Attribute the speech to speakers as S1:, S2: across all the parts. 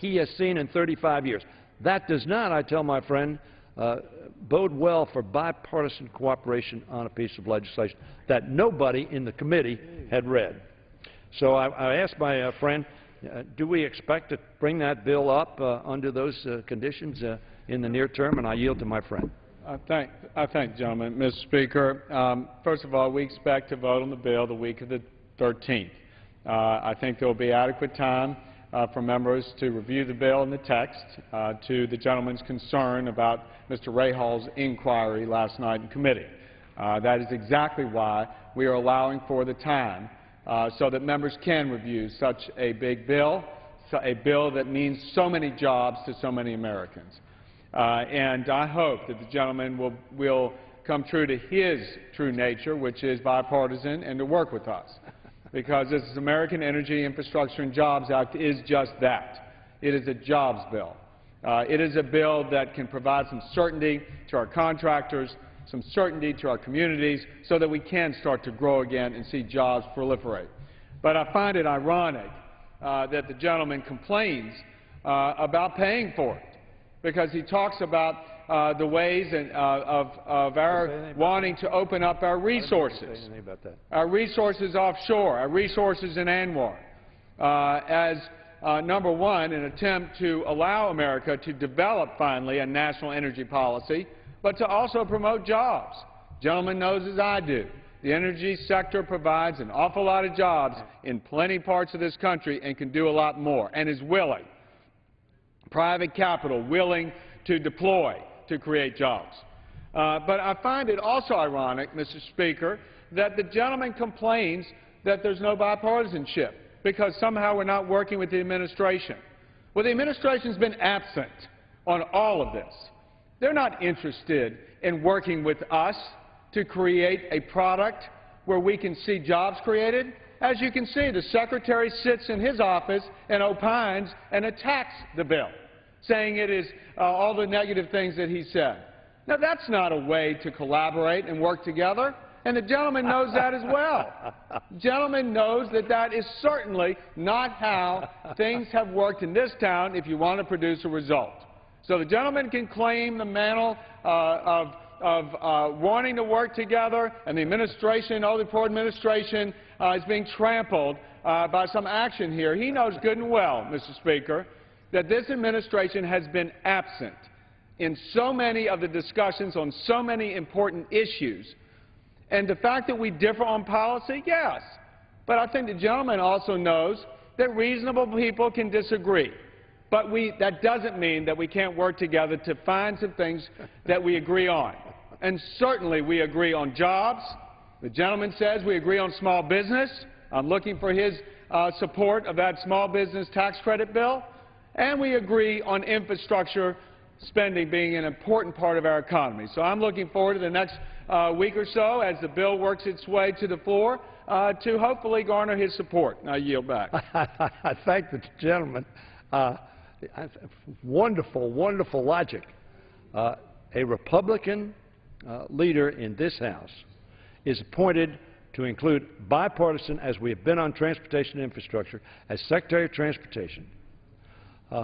S1: he has seen in 35 years. That does not, I tell my friend, bode well for bipartisan cooperation on a piece of legislation that nobody in the committee had read. So I asked my friend, do we expect to bring that bill up under those conditions in the near term? And I yield to my friend.
S2: I thank the gentleman. Mr. Speaker, first of all, we expect to vote on the bill the week of the 13th. I think there will be adequate time for members to review the bill and the text. To the gentleman's concern about Mr. Rahal's inquiry last night in committee. That is exactly why we are allowing for the time so that members can review such a big bill, a bill that means so many jobs to so many Americans. And I hope that the gentleman will come true to his true nature, which is bipartisan, and to work with us. Because this American Energy Infrastructure and Jobs Act is just that. It is a jobs bill. It is a bill that can provide some certainty to our contractors, some certainty to our communities, so that we can start to grow again and see jobs proliferate. But I find it ironic that the gentleman complains about paying for it, because he talks about the ways of our wanting to open up our resources, our resources offshore, our resources in ANWR, as number one, an attempt to allow America to develop finally a national energy policy, but to also promote jobs. The gentleman knows as I do, the energy sector provides an awful lot of jobs in plenty parts of this country and can do a lot more, and is willing, private capital willing to deploy to create jobs. But I find it also ironic, Mr. Speaker, that the gentleman complains that there's no bipartisanship because somehow we're not working with the administration. Well, the administration's been absent on all of this. They're not interested in working with us to create a product where we can see jobs created. As you can see, the Secretary sits in his office and opines and attacks the bill, saying it is all the negative things that he said. Now, that's not a way to collaborate and work together, and the gentleman knows that as well. The gentleman knows that that is certainly not how things have worked in this town if you want to produce a result. So the gentleman can claim the mantle of wanting to work together, and the administration, the poor administration, is being trampled by some action here. He knows good and well, Mr. Speaker, that this administration has been absent in so many of the discussions on so many important issues. And the fact that we differ on policy, yes. But I think the gentleman also knows that reasonable people can disagree. But that doesn't mean that we can't work together to find some things that we agree on. And certainly we agree on jobs. The gentleman says we agree on small business. I'm looking for his support of that small business tax credit bill. And we agree on infrastructure spending being an important part of our economy. So I'm looking forward to the next week or so as the bill works its way to the floor to hopefully garner his support. I yield back.
S1: I thank the gentleman. Wonderful, wonderful logic. A Republican leader in this House is appointed to include bipartisan, as we have been on transportation and infrastructure, as Secretary of Transportation,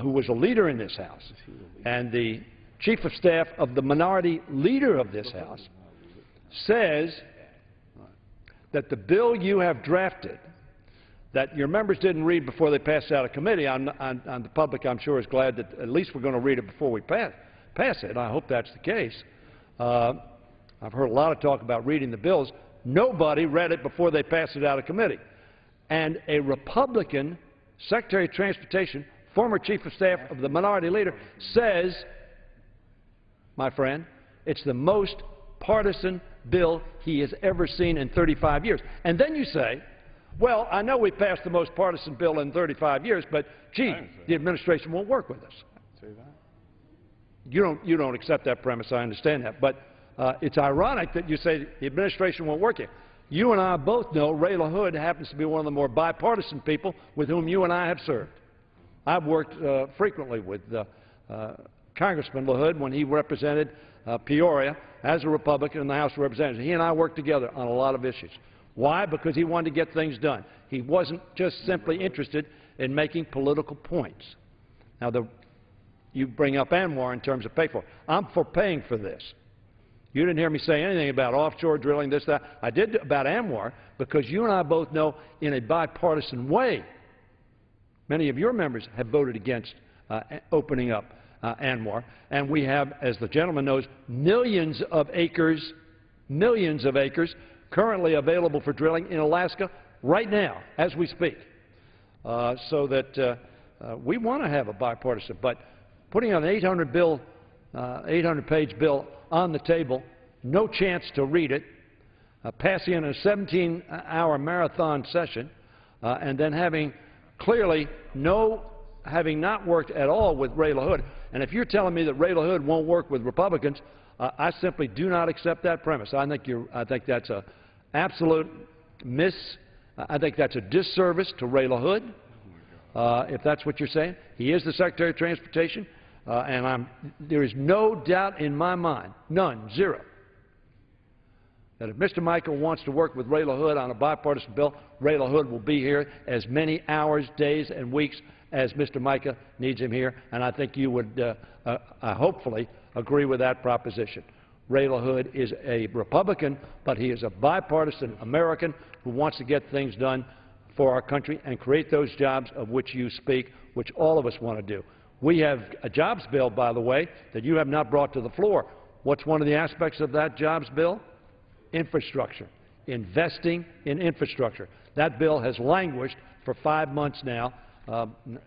S1: who was a leader in this House, and the Chief of Staff of the minority leader of this House says that the bill you have drafted, that your members didn't read before they passed out of committee, the public, I'm sure, is glad that at least we're going to read it before we pass it. I hope that's the case. I've heard a lot of talk about reading the bills. Nobody read it before they passed it out of committee. And a Republican Secretary of Transportation, former Chief of Staff of the minority leader, says, my friend, it's the most partisan bill he has ever seen in 35 years. And then you say, well, I know we passed the most partisan bill in 35 years, but, gee, the administration won't work with us. You don't accept that premise. I understand that. But it's ironic that you say the administration won't work here. You and I both know Ray LaHood happens to be one of the more bipartisan people with whom you and I have served. I've worked frequently with Congressman LaHood when he represented Peoria as a Republican in the House of Representatives. He and I worked together on a lot of issues. Why? Because he wanted to get things done. He wasn't just simply interested in making political points. Now, you bring up ANWR in terms of pay for it. I'm for paying for this. You didn't hear me say anything about offshore drilling, this, that. I did about ANWR because you and I both know in a bipartisan way, many of your members have voted against opening up ANWR, and we have, as the gentleman knows, millions of acres currently available for drilling in Alaska right now, as we speak. So that we want to have a bipartisan, but putting an 800-page bill on the table, no chance to read it, passing in a 17-hour marathon session, and then having clearly having not worked at all with Ray LaHood. And if you're telling me that Ray LaHood won't work with Republicans, I simply do not accept that premise. I think that's an absolute I think that's a disservice to Ray LaHood, if that's what you're saying. He is the Secretary of Transportation, and there is no doubt in my mind, none, zero, that if Mr. Michael wants to work with Ray LaHood on a bipartisan bill, Ray LaHood will be here as many hours, days, and weeks as Mr. Micah needs him here, and I think you would hopefully agree with that proposition. Ray LaHood is a Republican, but he is a bipartisan American who wants to get things done for our country and create those jobs of which you speak, which all of us want to do. We have a jobs bill, by the way, that you have not brought to the floor. What's one of the aspects of that jobs bill? Infrastructure, investing in infrastructure. That bill has languished for 5 months now,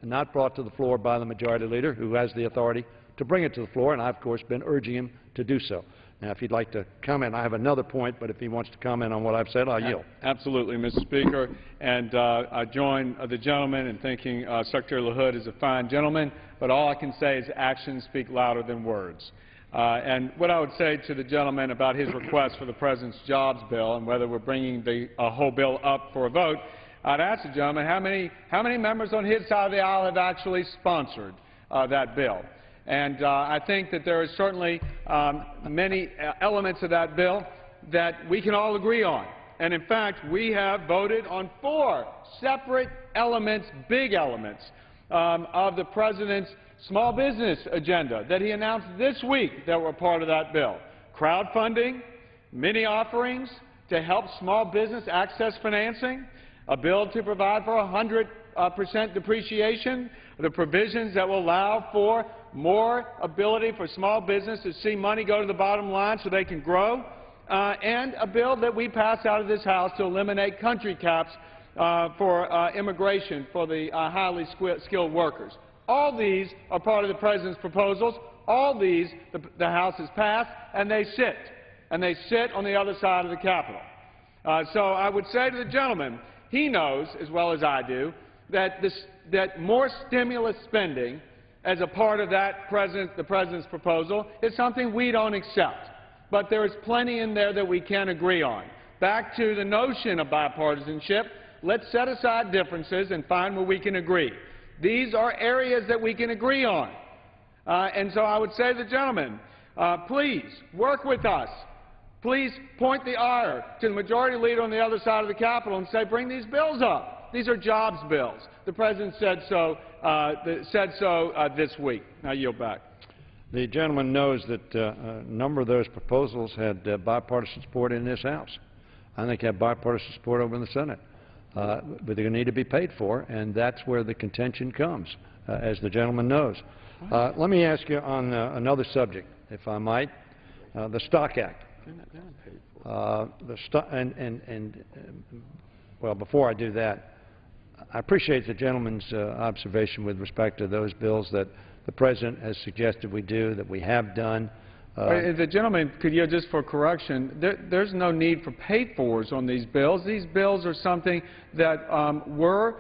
S1: not brought to the floor by the Majority Leader, who has the authority to bring it to the floor, and I've, of course, been urging him to do so. Now, if you'd like to comment, I have another point, but if he wants to comment on what I've said, I'll yield.
S2: Absolutely, Mr. Speaker, and I join the gentleman in thinking Secretary LaHood is a fine gentleman, but all I can say is actions speak louder than words. And what I would say to the gentleman about his request for the President's jobs bill and whether we're bringing the whole bill up for a vote, I'd ask the gentleman how many members on his side of the aisle have actually sponsored that bill. And I think that there are certainly many elements of that bill that we can all agree on. And in fact, we have voted on 4 separate elements, big elements, of the President's small business agenda that he announced this week that were part of that bill. Crowdfunding, mini offerings to help small business access financing, a bill to provide for 100% depreciation, the provisions that will allow for more ability for small business to see money go to the bottom line so they can grow, and a bill that we passed out of this House to eliminate country caps for immigration for the highly skilled workers. All these are part of the President's proposals. All these the House has passed, and they sit. And they sit on the other side of the Capitol. So I would say to the gentleman, he knows, as well as I do, that more stimulus spending as a part of the President's proposal is something we don't accept. But there is plenty in there that we can agree on. Back to the notion of bipartisanship, let's set aside differences and find where we can agree. These are areas that we can agree on. And so I would say to the gentleman, please work with us. Please point the ire to the Majority Leader on the other side of the Capitol and say, bring these bills up. These are jobs bills. The President said so this week. Now yield back.
S1: The gentleman knows that a number of those proposals had bipartisan support in this House. I think have bipartisan support over in the Senate. But they're going to need to be paid for, and that's where the contention comes, as the gentleman knows. Let me ask you on another subject, if I might, the Stock Act. Well, before I do that, I appreciate the gentleman's observation with respect to those bills that the President has suggested we do, that we have done.
S2: The gentleman, could you, just for correction, there's no need for pay-fors on these bills. These bills are something that were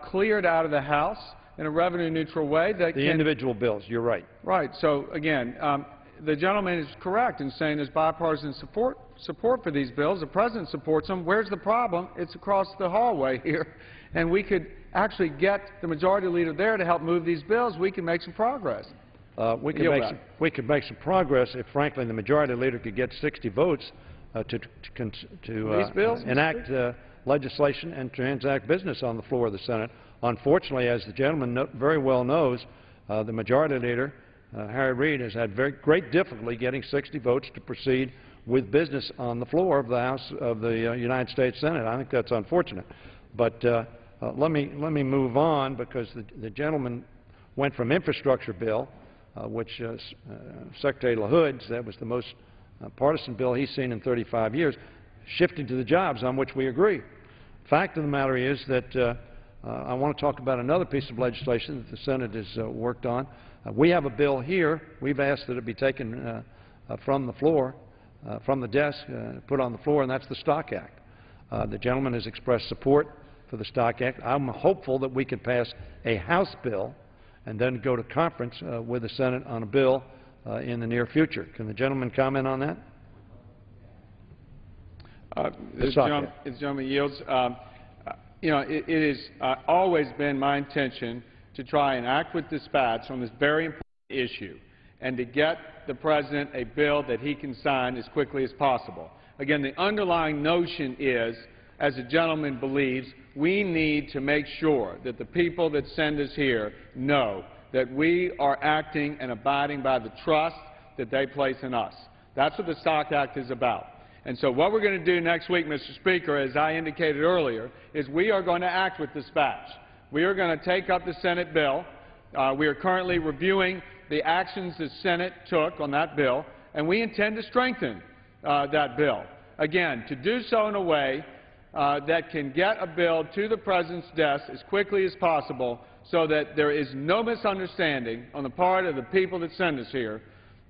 S2: cleared out of the House in a revenue-neutral way.
S1: The individual bills, you're right.
S2: Right. So, again, the gentleman is correct in saying there's bipartisan support for these bills. The President supports them. Where's the problem? It's across the hallway here. And we could actually get the Majority Leader there to help move these bills. We can make some progress.
S1: We could make some progress if, frankly, the Majority Leader could get 60 votes to enact legislation and transact business on the floor of the Senate. Unfortunately, as the gentleman very well knows, the Majority Leader, Harry Reid, has had great difficulty getting 60 votes to proceed with business on the floor of the House of the United States Senate. I think that's unfortunate. But let me move on, because the gentleman went from infrastructure bill, which Secretary LaHood said was the most partisan bill he's seen in 35 years, shifting to the jobs, on which we agree. Fact of the matter is that I want to talk about another piece of legislation that the Senate has worked on. We have a bill here. We've asked that it be taken from the floor, from the desk, put on the floor, and that's the Stock Act. The gentleman has expressed support for the Stock Act. I'm hopeful that we can pass a House bill and then go to conference with the Senate on a bill in the near future. Can the gentleman comment on that?
S2: The gentleman yields. You know, it has always been my intention to try and act with dispatch on this very important issue and to get the President a bill that he can sign as quickly as possible. Again, the underlying notion is, as the gentleman believes, we need to make sure that the people that send us here know that we are acting and abiding by the trust that they place in us. That's what the Stock Act is about. And so what we're going to do next week, Mr. Speaker, as I indicated earlier, is we are going to act with dispatch. We are going to take up the Senate bill. We are currently reviewing the actions the Senate took on that bill, and we intend to strengthen that bill. Again, to do so in a way that can get a bill to the President's desk as quickly as possible so that there is no misunderstanding on the part of the people that send us here,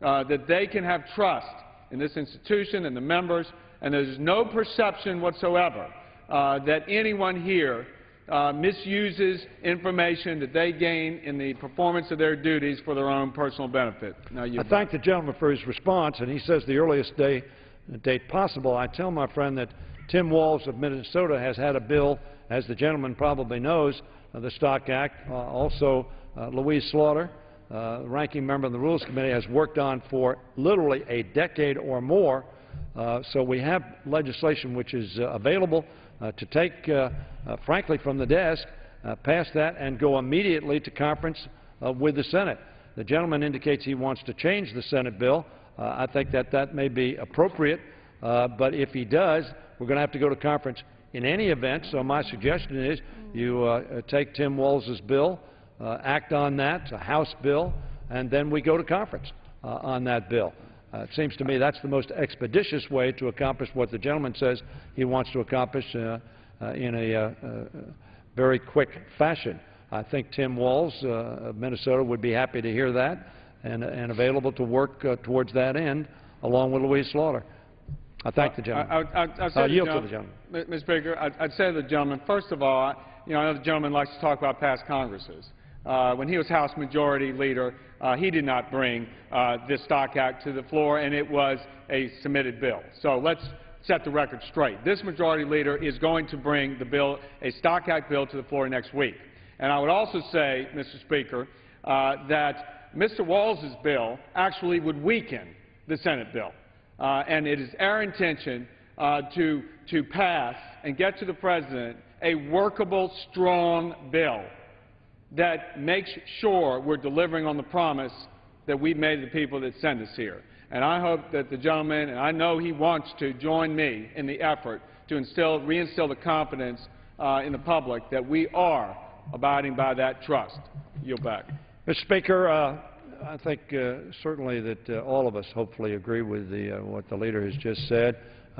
S2: that they can have trust in this institution and the members, and there's no perception whatsoever that anyone here misuses information that they gain in the performance of their duties for their own personal benefit. Now, I
S1: thank the gentleman for his response, and he says the earliest date possible. I tell my friend that Tim Walz of Minnesota has had a bill, as the gentleman probably knows, the Stock Act. Also, Louise Slaughter, ranking member of the Rules Committee, has worked on for literally a decade or more. So we have legislation which is available to take, frankly, from the desk, pass that, and go immediately to conference with the Senate. The gentleman indicates he wants to change the Senate bill. I think that may be appropriate, but if he does, we're going to have to go to conference in any event. So my suggestion is you take Tim Walz's bill, act on that, it's a House bill, and then we go to conference on that bill. It seems to me that's the most expeditious way to accomplish what the gentleman says he wants to accomplish in a very quick fashion. I think Tim Walz of Minnesota would be happy to hear that and available to work towards that end, along with Louise Slaughter. I thank the gentleman. I yield to the gentleman.
S2: Mr. Speaker, I'd say to the gentleman, first of all, I know the gentleman likes to talk about past Congresses. When he was House Majority Leader, he did not bring this Stock Act to the floor, and it was a submitted bill. So let's set the record straight. This Majority Leader is going to bring the bill, a Stock Act bill, to the floor next week. And I would also say, Mr. Speaker, that Mr. Walz's bill actually would weaken the Senate bill. And it is our intention to pass and get to the President a workable, strong bill that makes sure we're delivering on the promise that we've made to the people that send us here. And I hope that the gentleman, and I know he wants to join me in the effort to reinstill the confidence in the public that we are abiding by that trust. Yield back.
S1: Mr. Speaker, I think certainly that all of us hopefully agree with what the leader has just said.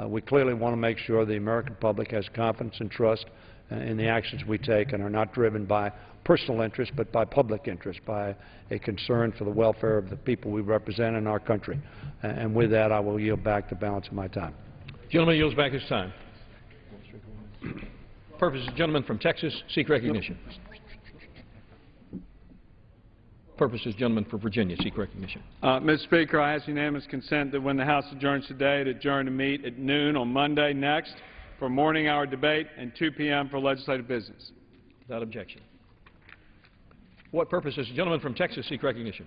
S1: We clearly want to make sure the American public has confidence and trust in the actions we take and are not driven by personal interest but by public interest, by a concern for the welfare of the people we represent in our country. And with that, I will yield back the balance of my time.
S3: Gentleman yields back his time. Purposes, gentleman from Texas, seek recognition. Purposes, gentleman from Virginia, seek recognition.
S2: Mr. Speaker, I ask unanimous consent that when the House adjourns today, to adjourn to meet at noon on Monday next for morning hour debate and 2 p.m. for legislative business.
S3: Without objection. What purposes, gentleman from Texas, seek recognition.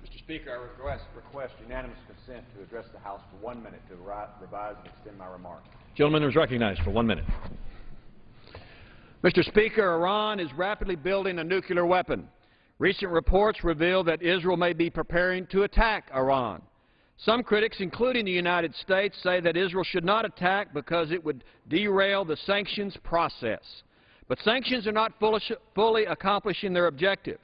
S4: Mr. Speaker, I request unanimous consent to address the House for 1 minute to revise and extend my remarks.
S3: Gentleman is recognized for 1 minute.
S5: Mr. Speaker, Iran is rapidly building a nuclear weapon.
S3: Recent reports reveal that Israel may be preparing to attack Iran. Some critics, including the United States, say that Israel should not attack because it would derail the sanctions process. But sanctions are not fully accomplishing their objective.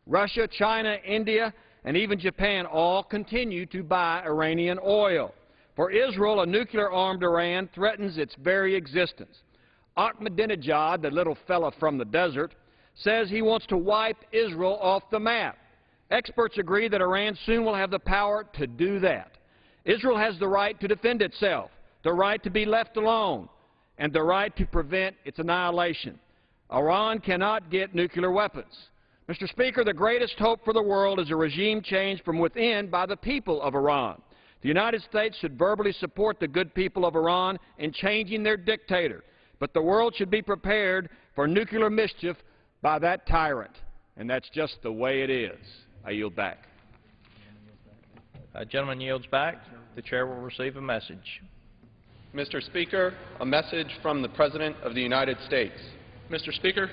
S3: Russia, China, India, and even Japan all continue to buy Iranian oil. For Israel, a nuclear-armed Iran threatens its very existence. Ahmadinejad, the little fella from the desert, says he wants to wipe Israel off the map. Experts agree that Iran soon will have the power to do that. Israel has the right to defend itself, the right to be left alone, and the right to prevent its annihilation. Iran cannot get nuclear weapons. Mr. Speaker, the greatest hope for the world is a regime change from within by the people of Iran. The United States should verbally support the good people of Iran in changing their dictator, but the world should be prepared for nuclear mischief by that tyrant, and that's just the way it is. I yield back.
S5: Gentleman yields back. The chair will receive a message.
S6: Mr. Speaker, a message from the President of the United States. Mr. Speaker,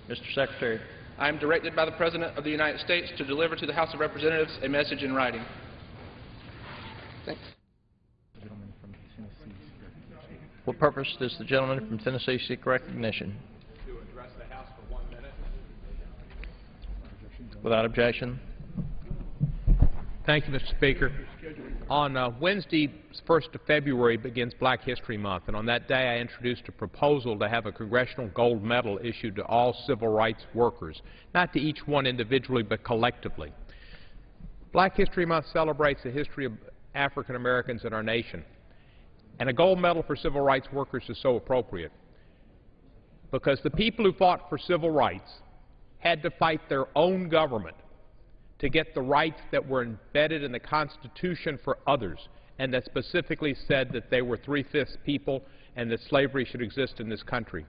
S5: Mr. Secretary.
S6: I am directed by the President of the United States to deliver to the House of Representatives a message in writing. Thanks.
S5: What purpose does the gentleman from Tennessee seek recognition?
S4: To address the House for 1 minute.
S5: Without objection.
S7: Thank you, Mr. Speaker. On Wednesday, 1st of February, begins Black History Month, and on that day I introduced a proposal to have a Congressional Gold Medal issued to all civil rights workers, not to each one individually, but collectively. Black History Month celebrates the history of African Americans in our nation, and a gold medal for civil rights workers is so appropriate because the people who fought for civil rights had to fight their own government to get the rights that were embedded in the Constitution for others, and that specifically said that they were 3/5 people and that slavery should exist in this country.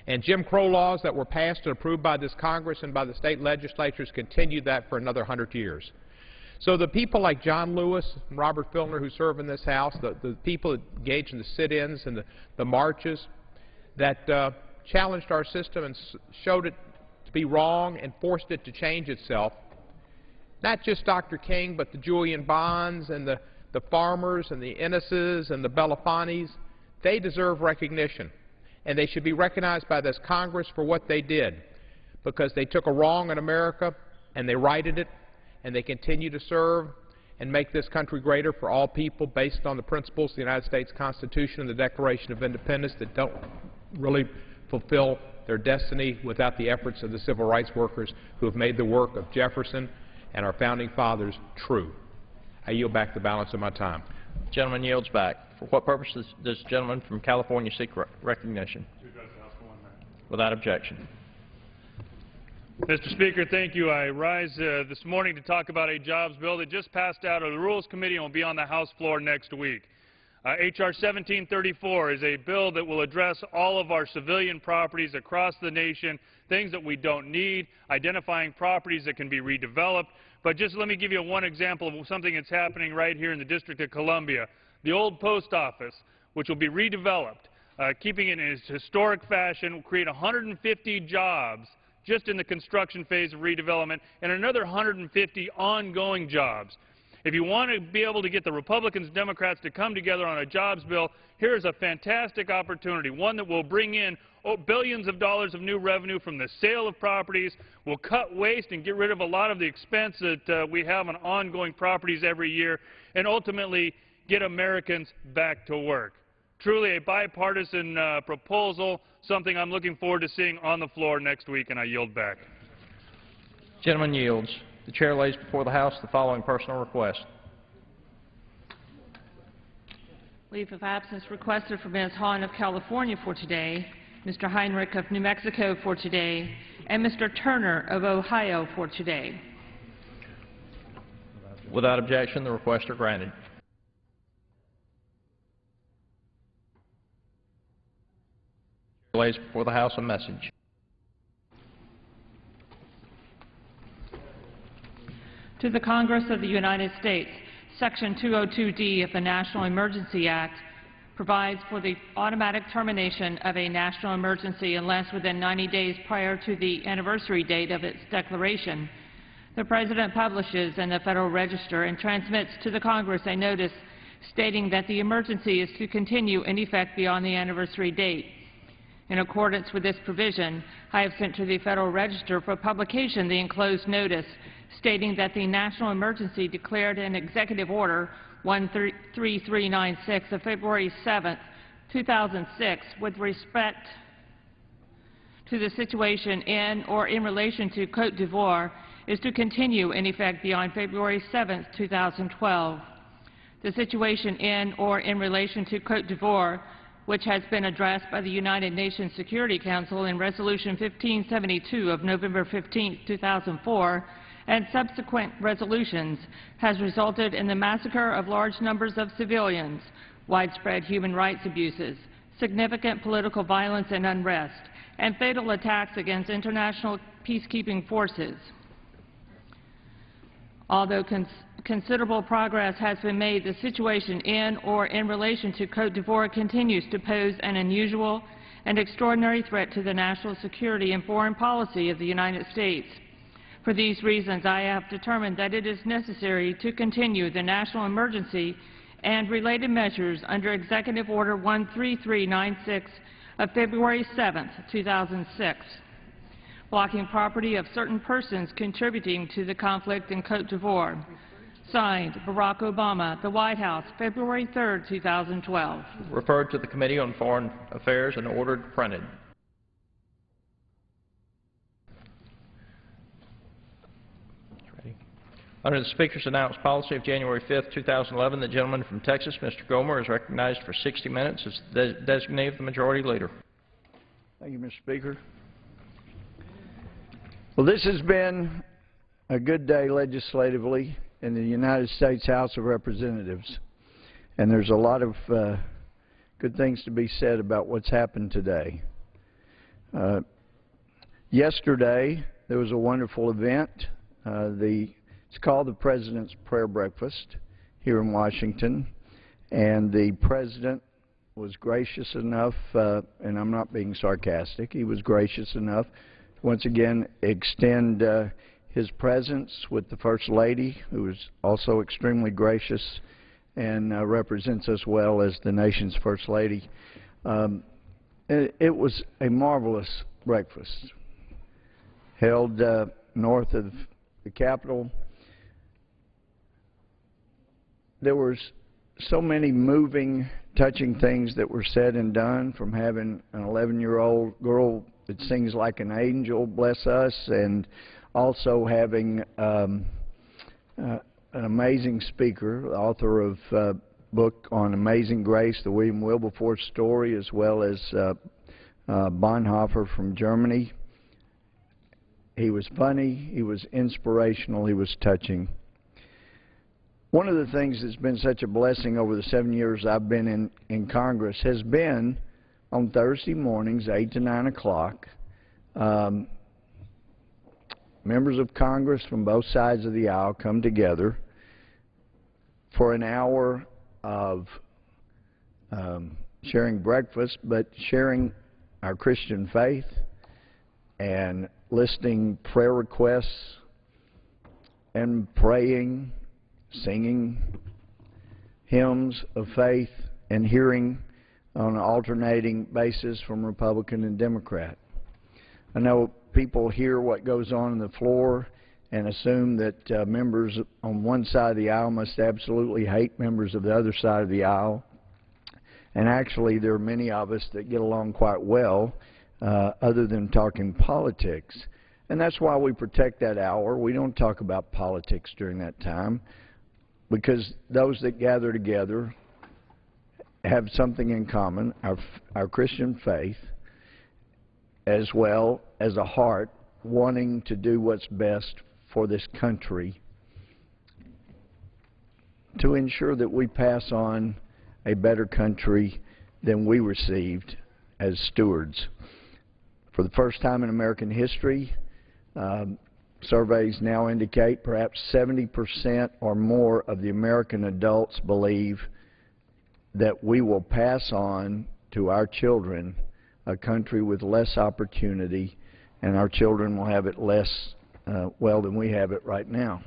S7: And Jim Crow laws that were passed and approved by this Congress and by the state legislatures continued that for another 100 years. So the people like John Lewis and Robert Filner who serve in this House, the people engaged in the sit-ins and the marches that challenged our system and showed it to be wrong and forced it to change itself, not just Dr. King, but the Julian Bonds and the farmers and the Inneses and the Belafontes, they deserve recognition. And they should be recognized by this Congress for what they did, because they took a wrong in America and they righted it, and they continue to serve and make this country greater for all people based on the principles of the United States Constitution and the Declaration of Independence that don't really fulfill their destiny without the efforts of the civil rights workers who have made the work of Jefferson and our founding fathers true. I yield back the balance of my time.
S5: The gentleman yields back. For what purpose does this gentleman from California seek recognition?
S2: To address the House for 1 minute.
S5: Without objection.
S8: Mr. Speaker, thank you. I rise this morning to talk about a jobs bill that just passed out of the Rules Committee and will be on the House floor next week. H.R. 1734 is a bill that will address all of our civilian properties across the nation, things that we don't need, identifying properties that can be redeveloped. But just let me give you one example of something that's happening right here in the District of Columbia. The old post office, which will be redeveloped, keeping it in its historic fashion, will create 150 jobs just in the construction phase of redevelopment and another 150 ongoing jobs. If you want to be able to get the Republicans and Democrats to come together on a jobs bill, here's a fantastic opportunity, one that will bring in billions of dollars of new revenue from the sale of properties, will cut waste and get rid of a lot of the expense that we have on ongoing properties every year, and ultimately get Americans back to work. Truly a bipartisan proposal, something I'm looking forward to seeing on the floor next week, and I yield back.
S5: Gentleman yields. The chair lays before the House the following personal request.
S9: Leave of absence requested for Ms. Hahn of California for today, Mr. Heinrich of New Mexico for today, and Mr. Turner of Ohio for today.
S5: Without objection, the requests are granted. Lays before the House a message.
S9: To the Congress of the United States, Section 202D of the National Emergency Act provides for the automatic termination of a national emergency unless within 90 days prior to the anniversary date of its declaration, the President publishes in the Federal Register and transmits to the Congress a notice stating that the emergency is to continue in effect beyond the anniversary date. In accordance with this provision, I have sent to the Federal Register for publication the enclosed notice stating that the national emergency declared in Executive Order 13396 of February 7, 2006, with respect to the situation in or in relation to Côte d'Ivoire, is to continue in effect beyond February 7, 2012. The situation in or in relation to Côte d'Ivoire, which has been addressed by the United Nations Security Council in Resolution 1572 of November 15, 2004, and subsequent resolutions, has resulted in the massacre of large numbers of civilians, widespread human rights abuses, significant political violence and unrest, and fatal attacks against international peacekeeping forces. Although considerable progress has been made, the situation in or in relation to Côte d'Ivoire continues to pose an unusual and extraordinary threat to the national security and foreign policy of the United States. For these reasons, I have determined that it is necessary to continue the national emergency and related measures under Executive Order 13396 of February 7, 2006. Blocking property of certain persons contributing to the conflict in Côte d'Ivoire. Signed, Barack Obama, the White House, February 3, 2012.
S5: Referred to the Committee on Foreign Affairs and ordered printed. Under the Speaker's announced policy of January 5, 2011, the gentleman from Texas, Mr. Gomer, is recognized for 60 minutes as the designee of the Majority Leader.
S10: Thank you, Mr. Speaker. Well, this has been a good day legislatively in the United States House of Representatives, and there's a lot of good things to be said about what's happened today. Yesterday, there was a wonderful event. It's called the President's Prayer Breakfast here in Washington, and the President was gracious enough, and I'm not being sarcastic, he was gracious enough once again extend his presence with the First Lady, who is also extremely gracious and represents us well as the nation's First Lady. It was a marvelous breakfast held north of the Capitol. There were so many moving, touching things that were said and done, from having an 11-year-old girl that sings like an angel, bless us, and also having an amazing speaker, the author of a book on Amazing Grace, the William Wilberforce story, as well as Bonhoeffer from Germany. He was funny, he was inspirational, he was touching. One of the things that's been such a blessing over the 7 years I've been in Congress has been on Thursday mornings, 8 to 9 o'clock, members of Congress from both sides of the aisle come together for an hour of sharing breakfast, but sharing our Christian faith and listing prayer requests and praying, singing hymns of faith, and hearing on an alternating basis from Republican and Democrat. I know people hear what goes on the floor and assume that members on one side of the aisle must absolutely hate members of the other side of the aisle. And actually, there are many of us that get along quite well, other than talking politics. And that's why we protect that hour. We don't talk about politics during that time, because those that gather together have something in common, our Christian faith, as well as a heart wanting to do what's best for this country, to ensure that we pass on a better country than we received as stewards. For the first time in American history, surveys now indicate perhaps 70% or more of the American adults believe that we will pass on to our children a country with less opportunity, and our children will have it less well than we have it right now.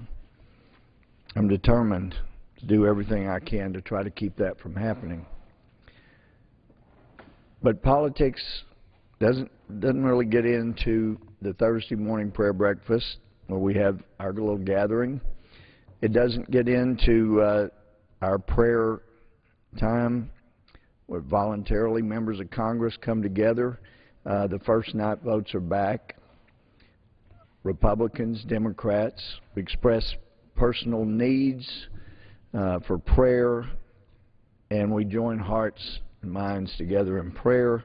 S10: I'm determined to do everything I can to try to keep that from happening. But politics doesn't really get into the Thursday morning prayer breakfast where we have our little gathering. It doesn't get into our prayer time where voluntarily members of Congress come together. The first night votes are back. Republicans, Democrats, we express personal needs for prayer, and we join hearts and minds together in prayer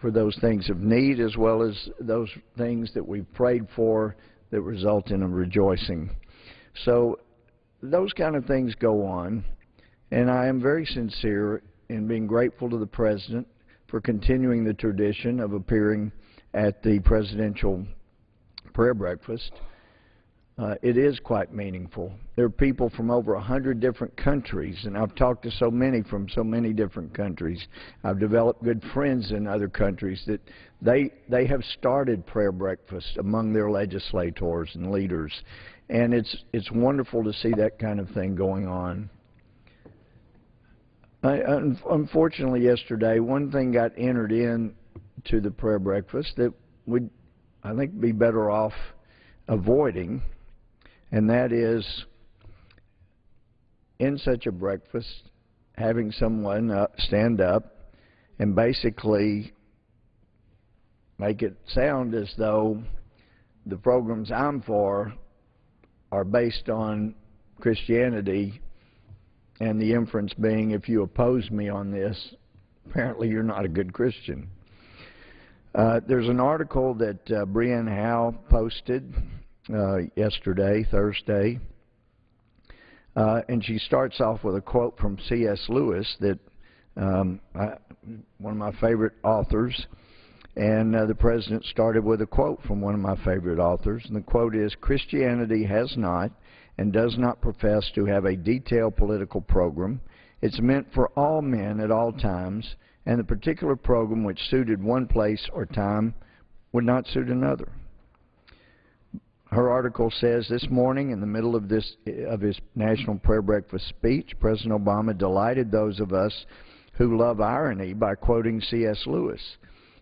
S10: for those things of need as well as those things that we've prayed for that result in a rejoicing. So those kind of things go on, and I am very sincere in being grateful to the President for continuing the tradition of appearing at the presidential prayer breakfast. It is quite meaningful. There are people from over 100 different countries, and I've talked to so many from so many different countries. I've developed good friends in other countries that they have started prayer breakfast among their legislators and leaders, and it's wonderful to see that kind of thing going on. Unfortunately, yesterday, one thing got entered into the prayer breakfast that would, I think, be better off avoiding, and that is, in such a breakfast, having someone stand up and basically make it sound as though the programs I'm for are based on Christianity, and the inference being, if you oppose me on this, apparently you're not a good Christian. There's an article that Brianne Howe posted yesterday, Thursday, and she starts off with a quote from C.S. Lewis, that one of my favorite authors, and the President started with a quote from one of my favorite authors, and the quote is, "Christianity has not and does not profess to have a detailed political program. It's meant for all men at all times, and the particular program which suited one place or time would not suit another." Her article says, this morning, in the middle of his National Prayer Breakfast speech, President Obama delighted those of us who love irony by quoting C.S. Lewis.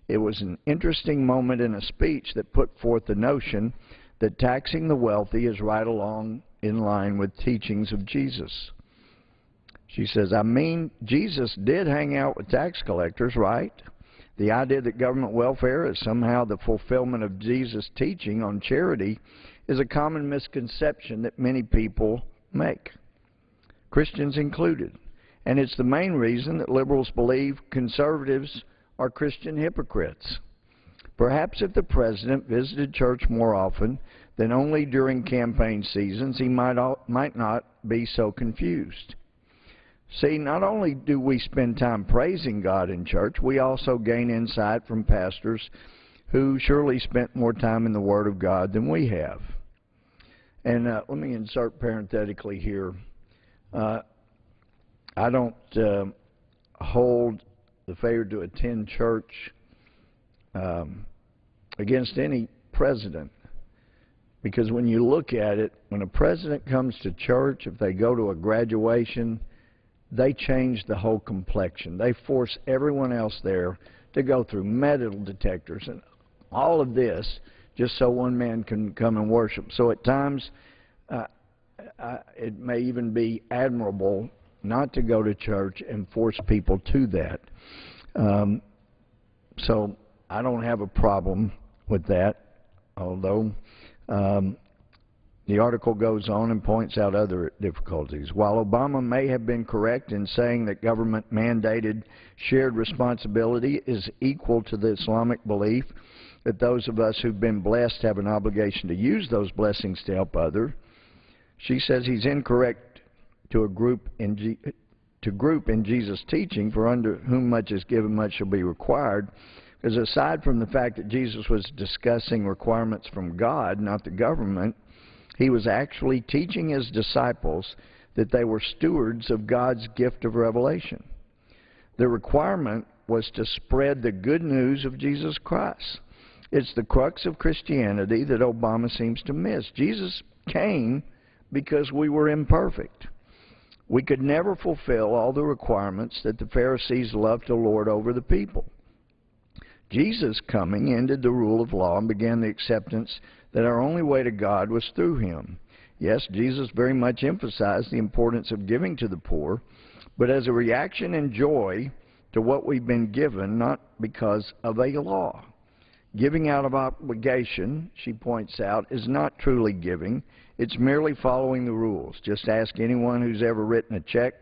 S10: It was an interesting moment in a speech that put forth the notion that taxing the wealthy is right along in line with teachings of Jesus. She says, I mean, Jesus did hang out with tax collectors, right? The idea that government welfare is somehow the fulfillment of Jesus' teaching on charity is a common misconception that many people make, Christians included. And it's the main reason that liberals believe conservatives are Christian hypocrites. Perhaps if the President visited church more often than only during campaign seasons, he might not be so confused. See, not only do we spend time praising God in church, we also gain insight from pastors who surely spent more time in the Word of God than we have. And let me insert parenthetically here. I don't hold the failure to attend church against any president, because when you look at it, when a president comes to church, if they go to a graduation, they change the whole complexion. They force everyone else there to go through metal detectors and all of this just so one man can come and worship. So at times, it may even be admirable not to go to church and force people to that. So I don't have a problem with that, although the article goes on and points out other difficulties. While Obama may have been correct in saying that government-mandated shared responsibility is equal to the Islamic belief that those of us who've been blessed have an obligation to use those blessings to help others, she says he's incorrect to group in Jesus' teaching, for under whom much is given, much shall be required, because aside from the fact that Jesus was discussing requirements from God, not the government, he was actually teaching his disciples that they were stewards of God's gift of revelation. The requirement was to spread the good news of Jesus Christ. It's the crux of Christianity that Obama seems to miss. Jesus came because we were imperfect. We could never fulfill all the requirements that the Pharisees loved to lord over the people. Jesus' coming ended the rule of law and began the acceptance that our only way to God was through him. Yes, Jesus very much emphasized the importance of giving to the poor, but as a reaction and joy to what we've been given, not because of a law. Giving out of obligation, she points out, is not truly giving. It's merely following the rules. Just ask anyone who's ever written a check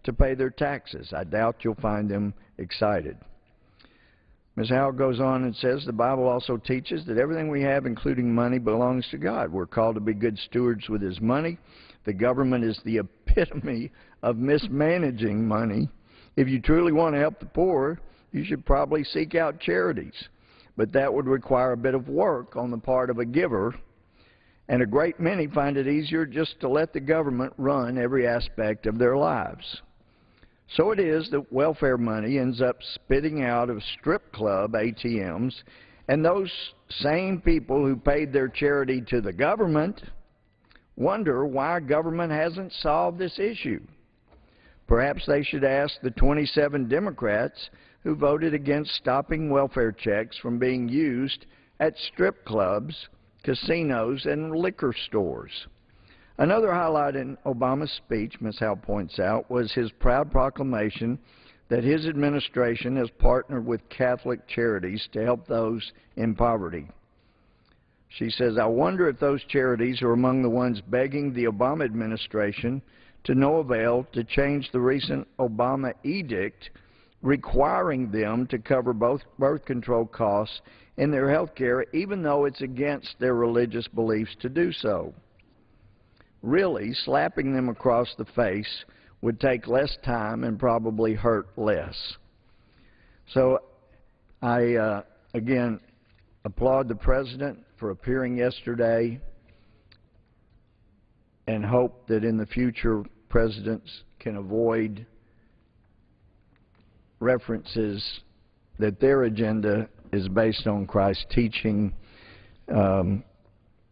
S10: to pay their taxes. I doubt you'll find them excited. Ms. Howell goes on and says, the Bible also teaches that everything we have, including money, belongs to God. We're called to be good stewards with his money. The government is the epitome of mismanaging money. If you truly want to help the poor, you should probably seek out charities. But that would require a bit of work on the part of a giver, and a great many find it easier just to let the government run every aspect of their lives. So it is that welfare money ends up spitting out of strip club ATMs, and those same people who paid their charity to the government wonder why government hasn't solved this issue. Perhaps they should ask the 27 Democrats who voted against stopping welfare checks from being used at strip clubs, casinos, and liquor stores. Another highlight in Obama's speech, Ms. Howell points out, was his proud proclamation that his administration has partnered with Catholic charities to help those in poverty. She says, I wonder if those charities are among the ones begging the Obama administration to no avail to change the recent Obama edict requiring them to cover both birth control costs in their health care, even though it's against their religious beliefs to do so. Really, slapping them across the face would take less time and probably hurt less. So I, again, applaud the President for appearing yesterday and hope that in the future presidents can avoid references that their agenda is based on Christ's teaching,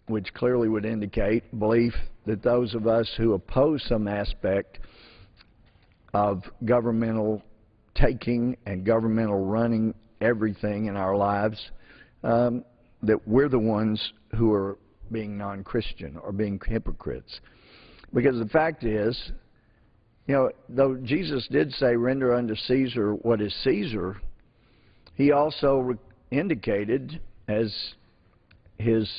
S10: which clearly would indicate belief that those of us who oppose some aspect of governmental taking and governmental running everything in our lives, that we're the ones who are being non-Christian or being hypocrites. Because the fact is, you know, though Jesus did say, render unto Caesar what is Caesar, he also indicated, as his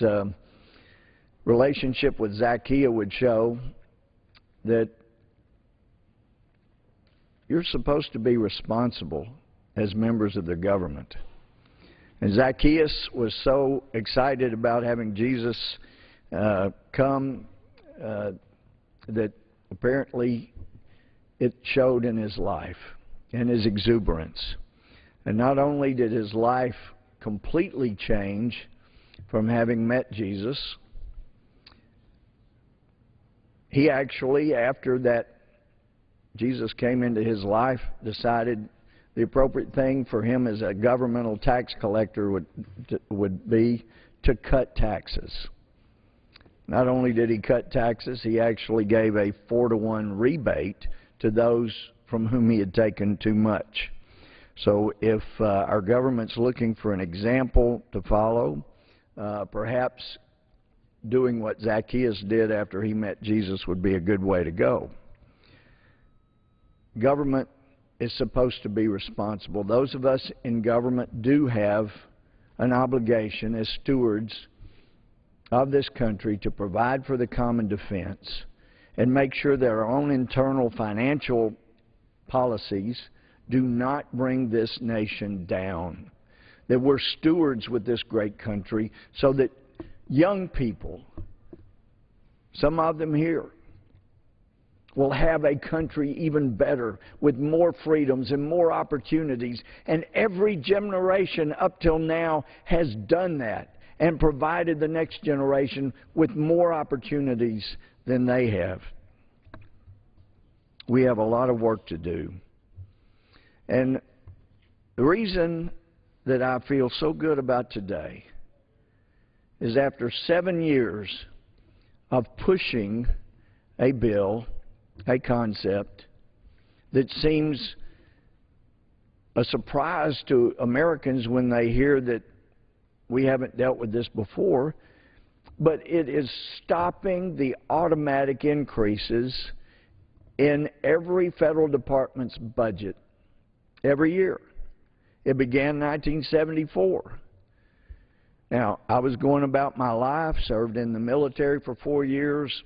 S10: relationship with Zacchaeus would show, that you're supposed to be responsible as members of the government. And Zacchaeus was so excited about having Jesus come that apparently it showed in his life and his exuberance. And not only did his life completely change from having met Jesus, he actually, after that Jesus came into his life, decided the appropriate thing for him as a governmental tax collector would be to cut taxes. Not only did he cut taxes, he actually gave a 4-to-1 rebate to those from whom he had taken too much. So if our government's looking for an example to follow, perhaps doing what Zacchaeus did after he met Jesus would be a good way to go. Government is supposed to be responsible. Those of us in government do have an obligation as stewards of this country to provide for the common defense and make sure that our own internal financial policies do not bring this nation down, that we're stewards with this great country so that young people, some of them here, will have a country even better with more freedoms and more opportunities. And every generation up till now has done that and provided the next generation with more opportunities than they have. We have a lot of work to do. And the reason that I feel so good about today is after 7 years of pushing a bill, a concept that seems a surprise to Americans when they hear that we haven't dealt with this before, but it is stopping the automatic increases in every federal department's budget every year. It began in 1974. Now, I was going about my life, served in the military for 4 years,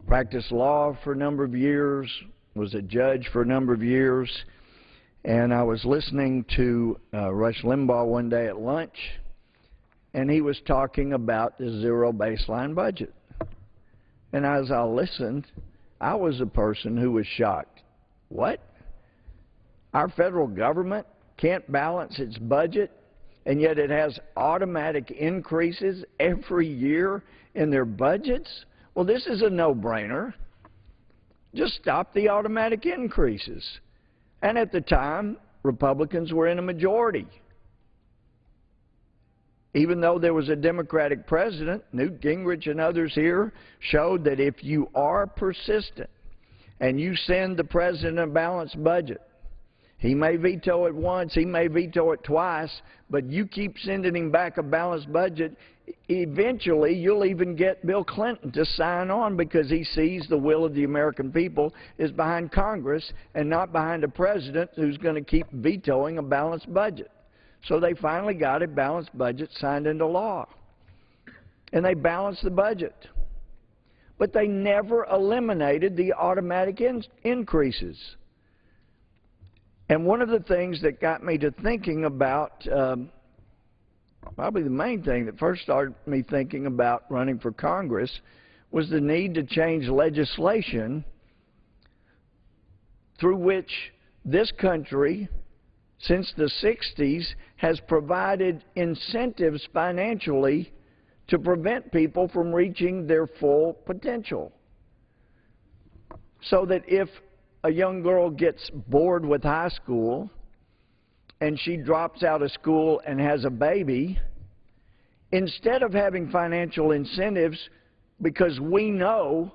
S10: practiced law for a number of years, was a judge for a number of years, and I was listening to Rush Limbaugh one day at lunch, and he was talking about the zero baseline budget. And as I listened, I was a person who was shocked. What? Our federal government can't balance its budget, and yet it has automatic increases every year in their budgets? Well, this is a no-brainer. Just stop the automatic increases. And at the time, Republicans were in a majority. Even though there was a Democratic president, Newt Gingrich and others here showed that if you are persistent and you send the president a balanced budget, he may veto it once, he may veto it twice, but you keep sending him back a balanced budget, eventually you'll even get Bill Clinton to sign on because he sees the will of the American people is behind Congress and not behind a president who's going to keep vetoing a balanced budget. So they finally got a balanced budget signed into law. And they balanced the budget. But they never eliminated the automatic increases. And one of the things that got me to thinking about, probably the main thing that first started me thinking about running for Congress, was the need to change legislation through which this country, since the 60s, has provided incentives financially to prevent people from reaching their full potential. So that if a young girl gets bored with high school and she drops out of school and has a baby, instead of having financial incentives, because we know,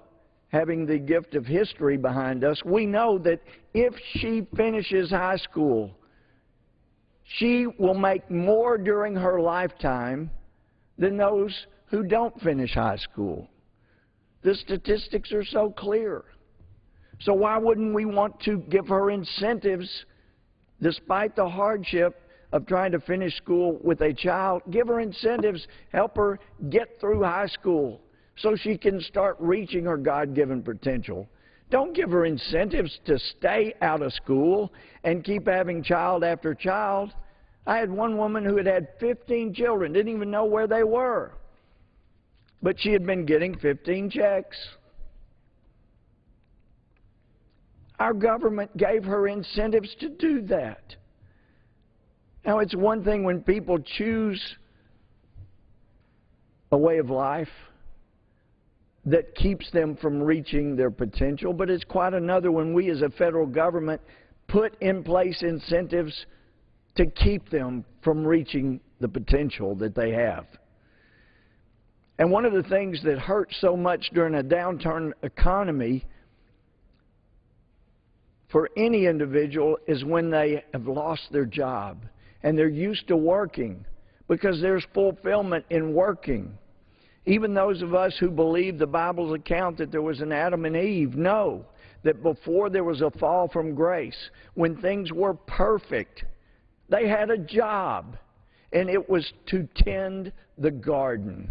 S10: having the gift of history behind us, we know that if she finishes high school, she will make more during her lifetime than those who don't finish high school. The statistics are so clear. So why wouldn't we want to give her incentives, despite the hardship of trying to finish school with a child? Give her incentives, help her get through high school so she can start reaching her God-given potential. Don't give her incentives to stay out of school and keep having child after child. I had one woman who had had 15 children, didn't even know where they were, but she had been getting 15 checks. Our government gave her incentives to do that. Now, it's one thing when people choose a way of life that keeps them from reaching their potential, but it's quite another when we as a federal government put in place incentives to keep them from reaching the potential that they have. And one of the things that hurts so much during a downturn economy for any individual is when they have lost their job and they're used to working, because there's fulfillment in working. Even those of us who believe the Bible's account that there was an Adam and Eve know that before there was a fall from grace, when things were perfect, they had a job, and it was to tend the garden.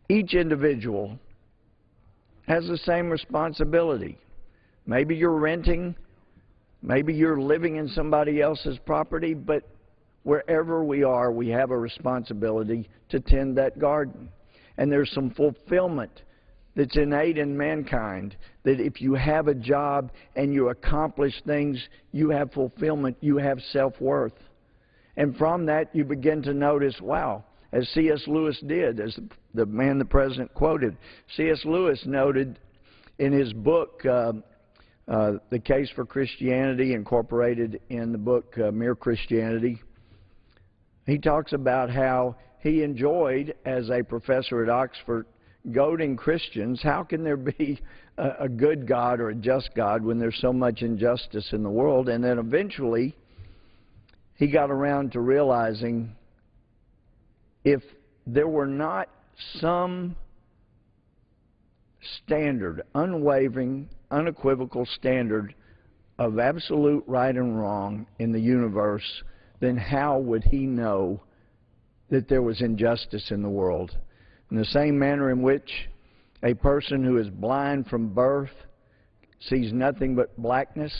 S10: Each individual has the same responsibility. Maybe you're renting, maybe you're living in somebody else's property, but wherever we are, we have a responsibility to tend that garden. And there's some fulfillment that's innate in mankind, that if you have a job and you accomplish things, you have fulfillment, you have self-worth. And from that, you begin to notice, wow, as C.S. Lewis did, as the man the President quoted, C.S. Lewis noted, in his book, The Case for Christianity, incorporated in the book Mere Christianity, he talks about how he enjoyed, as a professor at Oxford, goading Christians. How can there be a good God or a just God when there's so much injustice in the world? And then eventually he got around to realizing if there were not some standard, unwavering, unequivocal standard of absolute right and wrong in the universe, then how would he know that there was injustice in the world? In the same manner in which a person who is blind from birth sees nothing but blackness,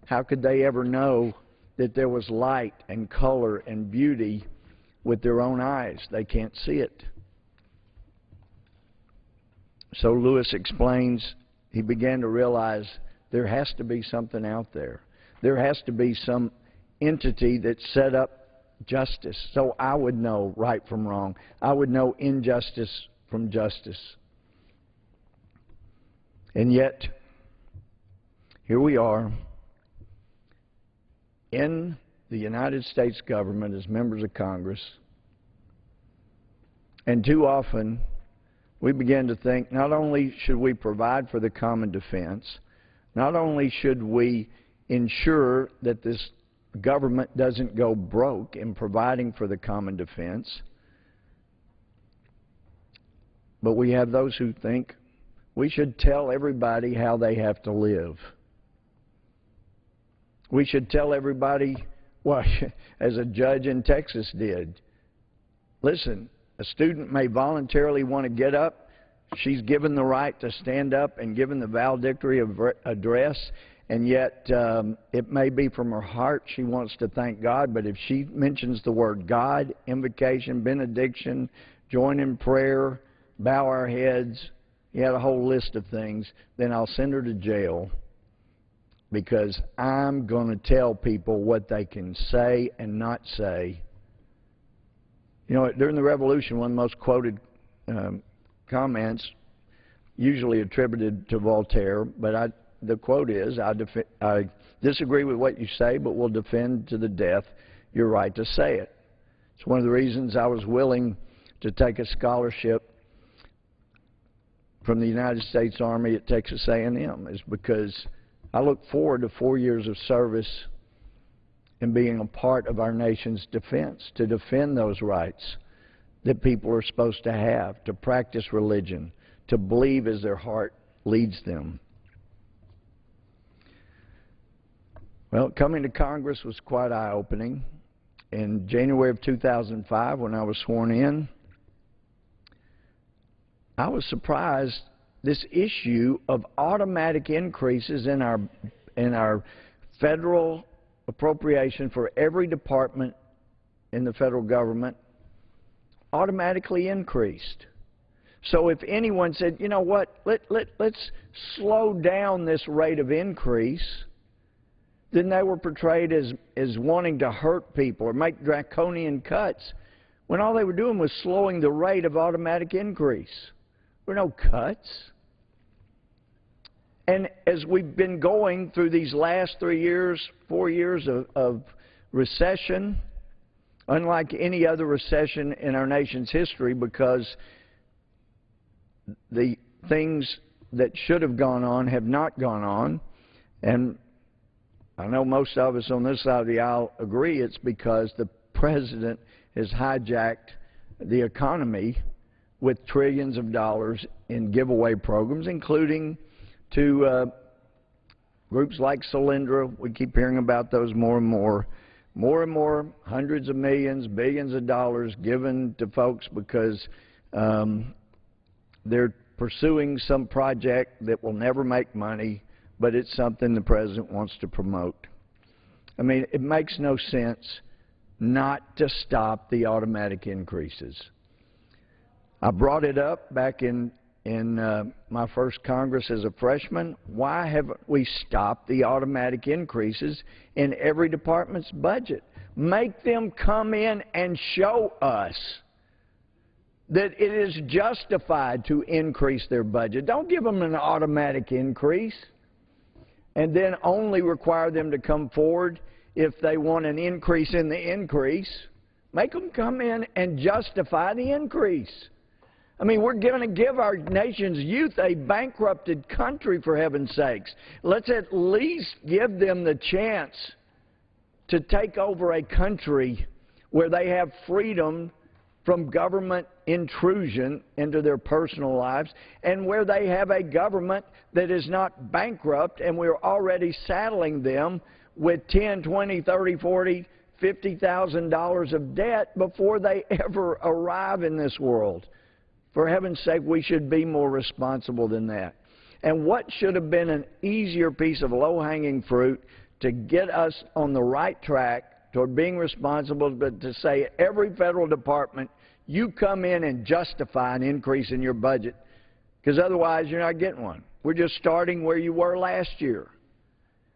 S10: how could they ever know that there was light and color and beauty with their own eyes? They can't see it. So Lewis explains, he began to realize there has to be something out there. There has to be some entity that set up justice, so I would know right from wrong. I would know injustice from justice. And yet, here we are in the United States government as members of Congress, and too often we begin to think not only should we provide for the common defense, not only should we ensure that this government doesn't go broke in providing for the common defense, but we have those who think we should tell everybody how they have to live. We should tell everybody, well, as a judge in Texas did, listen, a student may voluntarily want to get up. She's given the right to stand up and given the valedictory address, and yet it may be from her heart she wants to thank God, but if she mentions the word God, invocation, benediction, join in prayer, bow our heads, you had a whole list of things, then I'll send her to jail, because I'm going to tell people what they can say and not say. You know, during the Revolution, one of the most quoted comments, usually attributed to Voltaire, but the quote is, I disagree with what you say, but will defend to the death your right to say it. It's one of the reasons I was willing to take a scholarship from the United States Army at Texas A&M, is because I look forward to 4 years of service and being a part of our nation's defense, to defend those rights that people are supposed to have, to practice religion, to believe as their heart leads them. Well, coming to Congress was quite eye-opening. In January of 2005, when I was sworn in, I was surprised this issue of automatic increases in our federal appropriation for every department in the federal government automatically increased. So if anyone said, you know what, let's slow down this rate of increase, then they were portrayed as wanting to hurt people or make draconian cuts, when all they were doing was slowing the rate of automatic increase. There were no cuts. And as we've been going through these last 3 years, 4 years of recession, unlike any other recession in our nation's history, because the things that should have gone on have not gone on, and I know most of us on this side of the aisle agree it's because the President has hijacked the economy with trillions of dollars in giveaway programs, including to groups like Solyndra. We keep hearing about those more and more, hundreds of millions, billions of dollars given to folks because they're pursuing some project that will never make money, but it's something the President wants to promote. I mean, it makes no sense not to stop the automatic increases. I brought it up back in my first Congress as a freshman. Why haven't we stopped the automatic increases in every department's budget? Make them come in and show us that it is justified to increase their budget. Don't give them an automatic increase and then only require them to come forward if they want an increase in the increase. Make them come in and justify the increase. I mean, we're going to give our nation's youth a bankrupted country, for heaven's sakes. Let's at least give them the chance to take over a country where they have freedom from government intrusion into their personal lives, and where they have a government that is not bankrupt, and we're already saddling them with $10, $20, $30, $40, $50,000 of debt before they ever arrive in this world. For heaven's sake, we should be more responsible than that. And what should have been an easier piece of low-hanging fruit to get us on the right track toward being responsible, but to say every federal department, you come in and justify an increase in your budget, because otherwise you're not getting one. We're just starting where you were last year.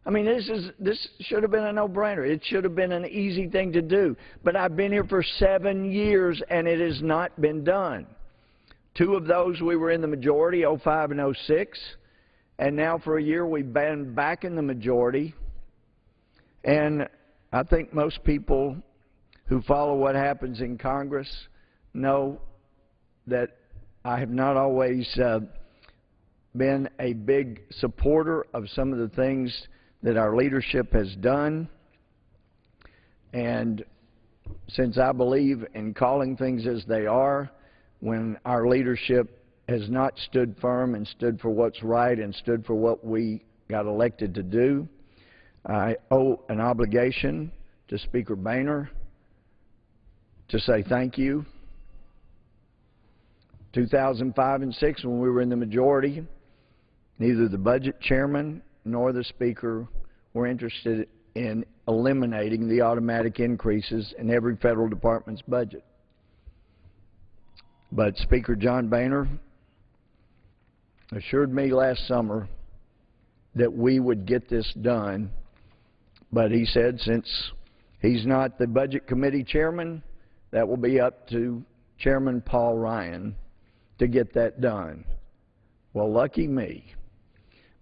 S10: I mean, this should have been a no-brainer. It should have been an easy thing to do. But I've been here for 7 years, and it has not been done. 2 of those we were in the majority, 05 and 06, and now for a year we've been back in the majority. And I think most people who follow what happens in Congress know that I have not always been a big supporter of some of the things that our leadership has done. And since I believe in calling things as they are, when our leadership has not stood firm and stood for what's right and stood for what we got elected to do, I owe an obligation to Speaker Boehner to say thank you. 2005 and 6, when we were in the majority, neither the budget chairman nor the speaker were interested in eliminating the automatic increases in every federal department's budget. But Speaker John Boehner assured me last summer that we would get this done, but he said since he's not the Budget Committee chairman, that will be up to Chairman Paul Ryan to get that done. Well, lucky me,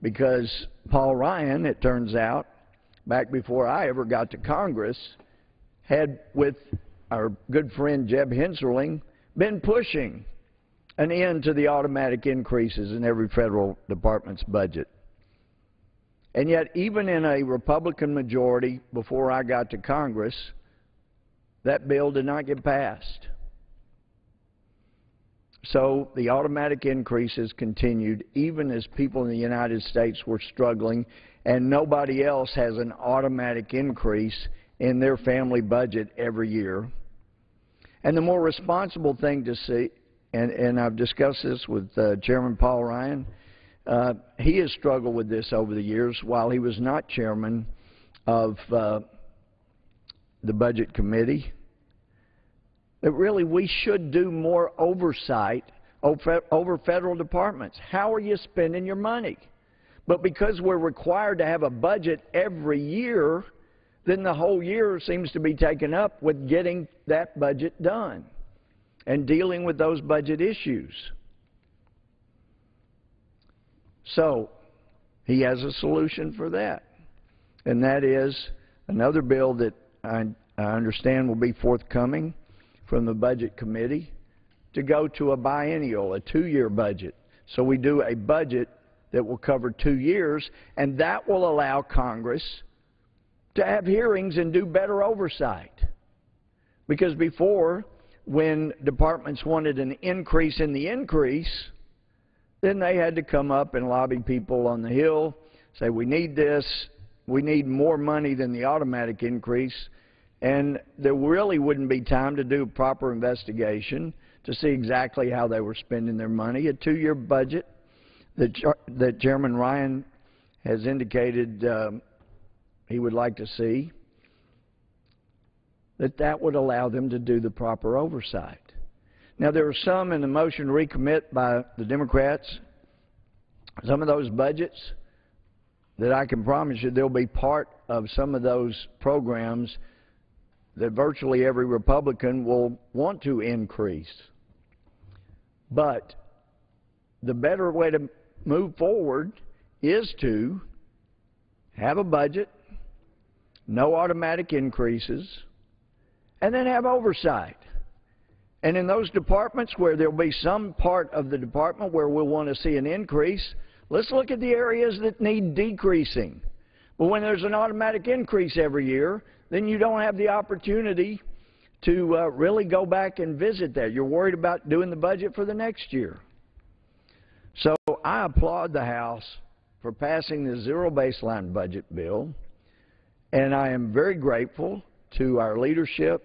S10: because Paul Ryan, it turns out, back before I ever got to Congress, had, with our good friend Jeb Hensarling, been pushing an end to the automatic increases in every federal department's budget. And yet, even in a Republican majority before I got to Congress, that bill did not get passed. So the automatic increases continued even as people in the United States were struggling, and nobody else has an automatic increase in their family budget every year. And the more responsible thing to see, and I've discussed this with Chairman Paul Ryan, he has struggled with this over the years while he was not chairman of the Budget Committee, that really we should do more oversight over federal departments. How are you spending your money? But because we're required to have a budget every year, then the whole year seems to be taken up with getting that budget done and dealing with those budget issues. So he has a solution for that, and that is another bill that I understand will be forthcoming from the Budget Committee to go to a biennial, a 2-year budget. So we do a budget that will cover 2 years, and that will allow Congress to have hearings and do better oversight. Because before, when departments wanted an increase in the increase, then they had to come up and lobby people on the Hill, say we need this, we need more money than the automatic increase, and there really wouldn't be time to do a proper investigation to see exactly how they were spending their money. A 2-year budget that Chairman Ryan has indicated he would like to see, that would allow them to do the proper oversight. Now, there are some in the motion to recommit by the Democrats, some of those budgets that I can promise you they'll be part of some of those programs that virtually every Republican will want to increase. But the better way to move forward is to have a budget, no automatic increases, and then have oversight. And in those departments where there will be some part of the department where we'll want to see an increase, let's look at the areas that need decreasing. But when there's an automatic increase every year, then you don't have the opportunity to really go back and visit that. You're worried about doing the budget for the next year. So I applaud the House for passing the zero baseline budget bill, and I am very grateful to our leadership,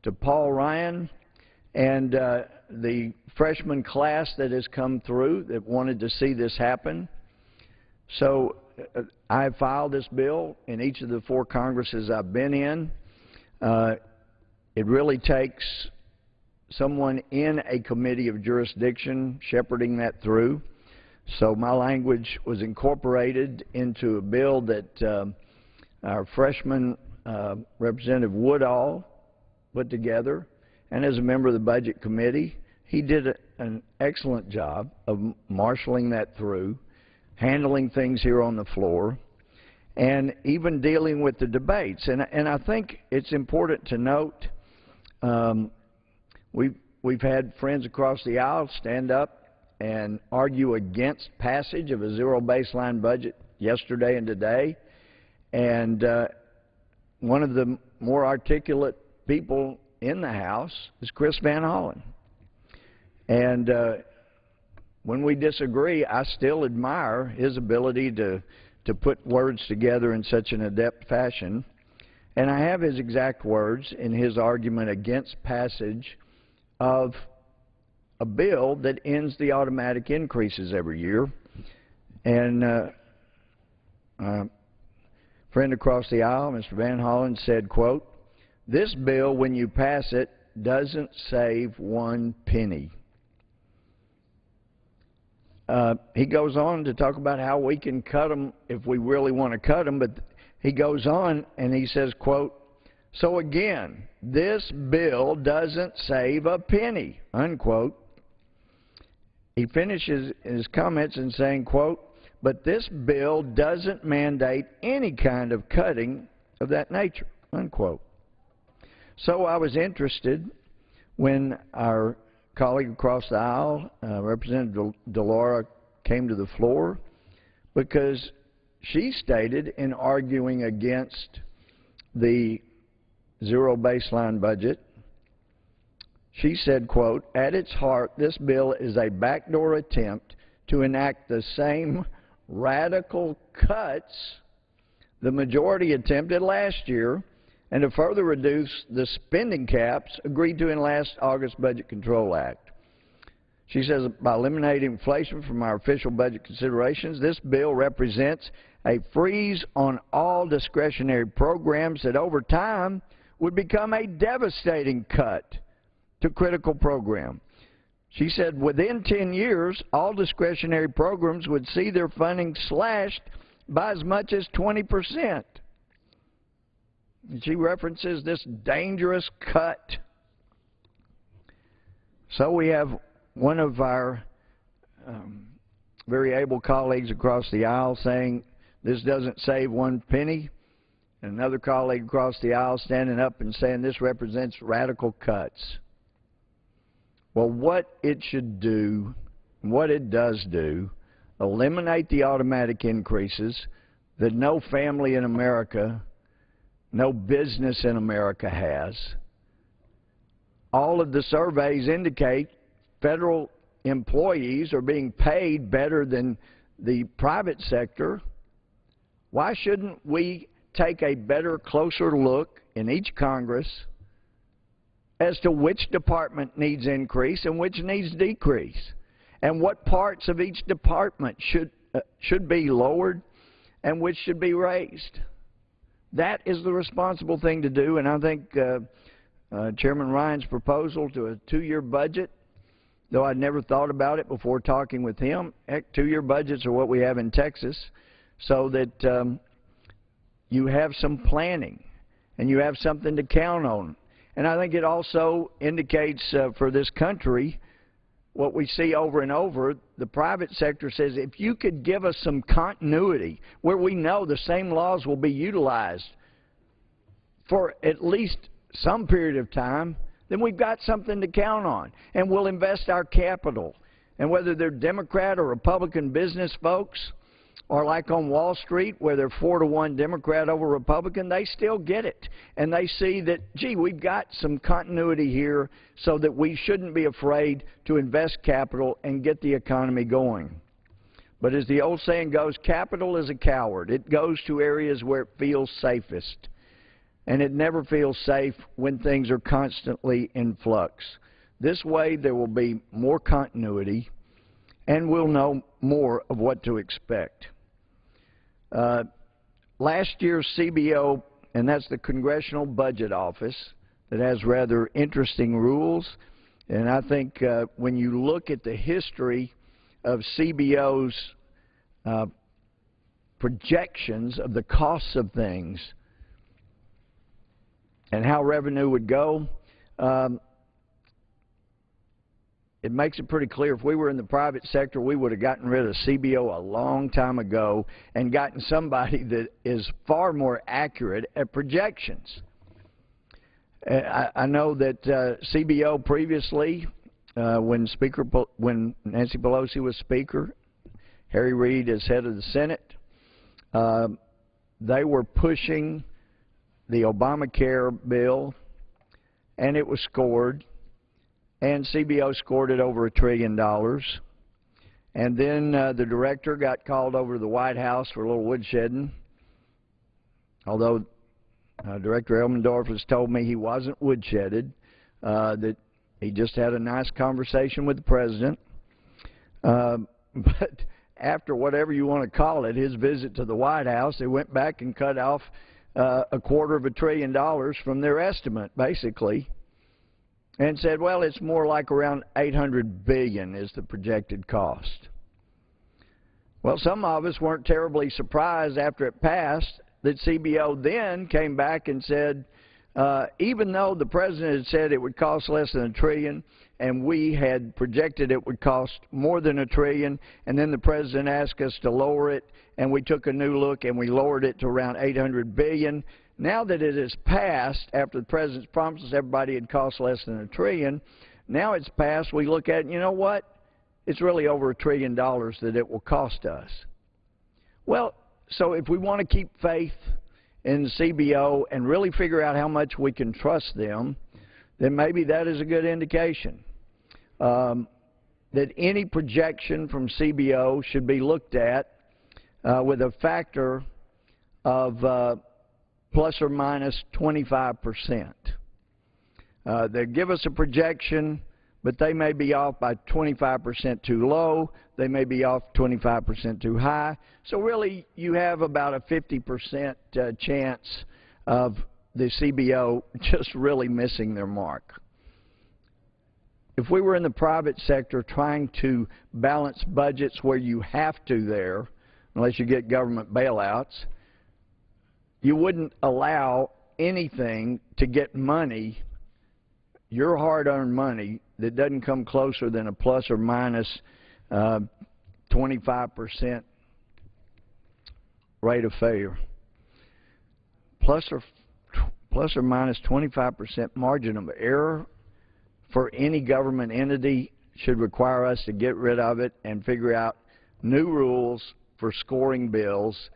S10: to Paul Ryan, and the freshman class that has come through that wanted to see this happen. So I filed this bill in each of the 4 Congresses I've been in. It really takes someone in a committee of jurisdiction shepherding that through. So my language was incorporated into a bill that our freshman Representative Woodall put together. And as a member of the Budget Committee, he did an excellent job of marshaling that through, handling things here on the floor, and even dealing with the debates. And I think it's important to note we've had friends across the aisle stand up and argue against passage of a zero baseline budget yesterday and today. And one of the more articulate people in the House is Chris Van Hollen. And when we disagree, I still admire his ability to put words together in such an adept fashion. And I have his exact words in his argument against passage of a bill that ends the automatic increases every year. And a friend across the aisle, Mr. Van Hollen, said, quote, "This bill, when you pass it, doesn't save 1 penny." He goes on to talk about how we can cut them if we really want to cut them, but he goes on and he says, quote, "So again, this bill doesn't save a penny," unquote. He finishes his comments in saying, quote, "But this bill doesn't mandate any kind of cutting of that nature," unquote. So I was interested when our colleague across the aisle, Representative DeLaura, came to the floor, because she stated in arguing against the zero baseline budget, she said, quote, "At its heart, this bill is a backdoor attempt to enact the same radical cuts the majority attempted last year, and to further reduce the spending caps agreed to in last August's Budget Control Act." She says, by eliminating inflation from our official budget considerations, this bill represents a freeze on all discretionary programs that over time would become a devastating cut to critical programs. She said within 10 years, all discretionary programs would see their funding slashed by as much as 20%. And she references this dangerous cut. So we have one of our very able colleagues across the aisle saying this doesn't save 1 penny, and another colleague across the aisle standing up and saying this represents radical cuts. Well, what it should do, what it does do, eliminate the automatic increases that no family in America, no business in America has. All of the surveys indicate federal employees are being paid better than the private sector. Why shouldn't we take a better, closer look in each Congress as to which department needs increase and which needs decrease, and what parts of each department should be lowered and which should be raised? That is the responsible thing to do, and I think Chairman Ryan's proposal to a 2-year budget, though I'd never thought about it before talking with him, heck, 2-year budgets are what we have in Texas, so that you have some planning and you have something to count on. And I think it also indicates for this country what we see over and over, the private sector says, if you could give us some continuity where we know the same laws will be utilized for at least some period of time, then we've got something to count on, and we'll invest our capital. And whether they're Democrat or Republican business folks, or like on Wall Street where they're 4-to-1 Democrat over Republican, they still get it. And they see that, gee, we've got some continuity here so that we shouldn't be afraid to invest capital and get the economy going. But as the old saying goes, capital is a coward. It goes to areas where it feels safest. And it never feels safe when things are constantly in flux. This way there will be more continuity and we'll know more of what to expect. Last year's CBO, and that's the Congressional Budget Office, that has rather interesting rules. And I think when you look at the history of CBO's projections of the costs of things and how revenue would go, it makes it pretty clear if we were in the private sector, we would have gotten rid of CBO a long time ago and gotten somebody that is far more accurate at projections. I know that CBO previously, when Nancy Pelosi was Speaker, Harry Reid as head of the Senate, they were pushing the Obamacare bill, and it was scored. And CBO scored it over $1 trillion. And then the director got called over to the White House for a little woodshedding, although Director Elmendorf has told me he wasn't woodshedded, that he just had a nice conversation with the president. But after whatever you want to call it, his visit to the White House, they went back and cut off $250 billion from their estimate, basically, and said, well, it's more like around $800 billion is the projected cost. Well, some of us weren't terribly surprised after it passed that CBO then came back and said, even though the president had said it would cost less than $1 trillion, and we had projected it would cost more than $1 trillion, and then the president asked us to lower it, and we took a new look and we lowered it to around $800 billion. Now that it has passed, after the president's promises everybody had cost less than $1 trillion, now it's passed, we look at it, and you know what? It's really over $1 trillion that it will cost us. Well, so if we want to keep faith in CBO and really figure out how much we can trust them, then maybe that is a good indication. That any projection from CBO should be looked at with a factor of plus or minus 25%. They give us a projection, but they may be off by 25% too low. They may be off 25% too high. So really, you have about a 50% chance of the CBO just really missing their mark. If we were in the private sector trying to balance budgets where you have to there, unless you get government bailouts, you wouldn't allow anything to get money, your hard-earned money, that doesn't come closer than a plus or minus 25% rate of failure. Plus or minus 25% margin of error for any government entity should require us to get rid of it and figure out new rules for scoring bills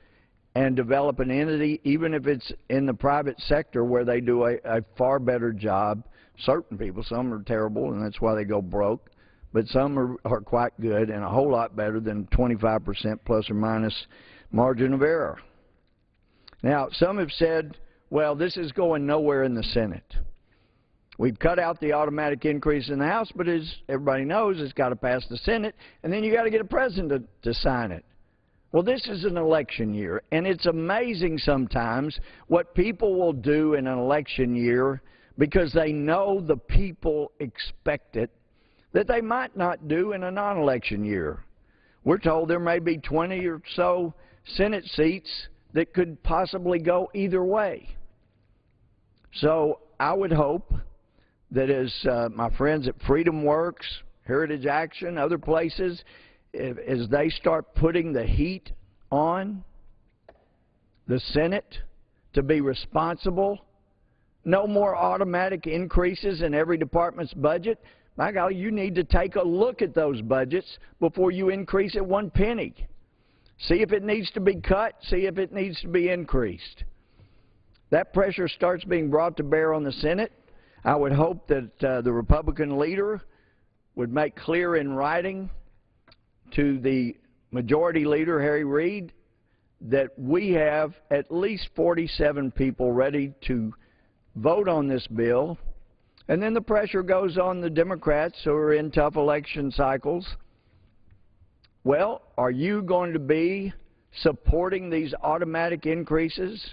S10: and develop an entity, even if it's in the private sector where they do a far better job. Certain people, some are terrible, and that's why they go broke, but some are quite good and a whole lot better than 25% plus or minus margin of error. Now, some have said, well, this is going nowhere in the Senate. We've cut out the automatic increase in the House, but as everybody knows, it's got to pass the Senate, and then you got to get a president to sign it. Well, this is an election year, and it's amazing sometimes what people will do in an election year because they know the people expect it, that they might not do in a non-election year. We're told there may be 20 or so Senate seats that could possibly go either way. So I would hope that as my friends at Freedom Works Heritage Action, other places, as they start putting the heat on the Senate to be responsible. No more automatic increases in every department's budget. My God, you need to take a look at those budgets before you increase it one penny. See if it needs to be cut. See if it needs to be increased. That pressure starts being brought to bear on the Senate. I would hope that the Republican leader would make clear in writing to the majority leader, Harry Reid, that we have at least 47 people ready to vote on this bill, and then the pressure goes on the Democrats who are in tough election cycles. Well, are you going to be supporting these automatic increases?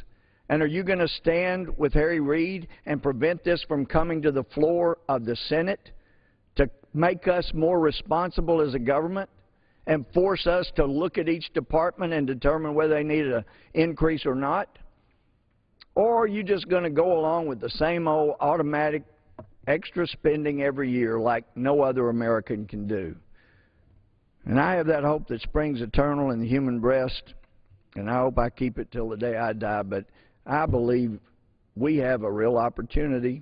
S10: And are you going to stand with Harry Reid and prevent this from coming to the floor of the Senate to make us more responsible as a government and force us to look at each department and determine whether they need an increase or not? Or are you just going to go along with the same old automatic extra spending every year like no other American can do? And I have that hope that springs eternal in the human breast, and I hope I keep it till the day I die. But I believe we have a real opportunity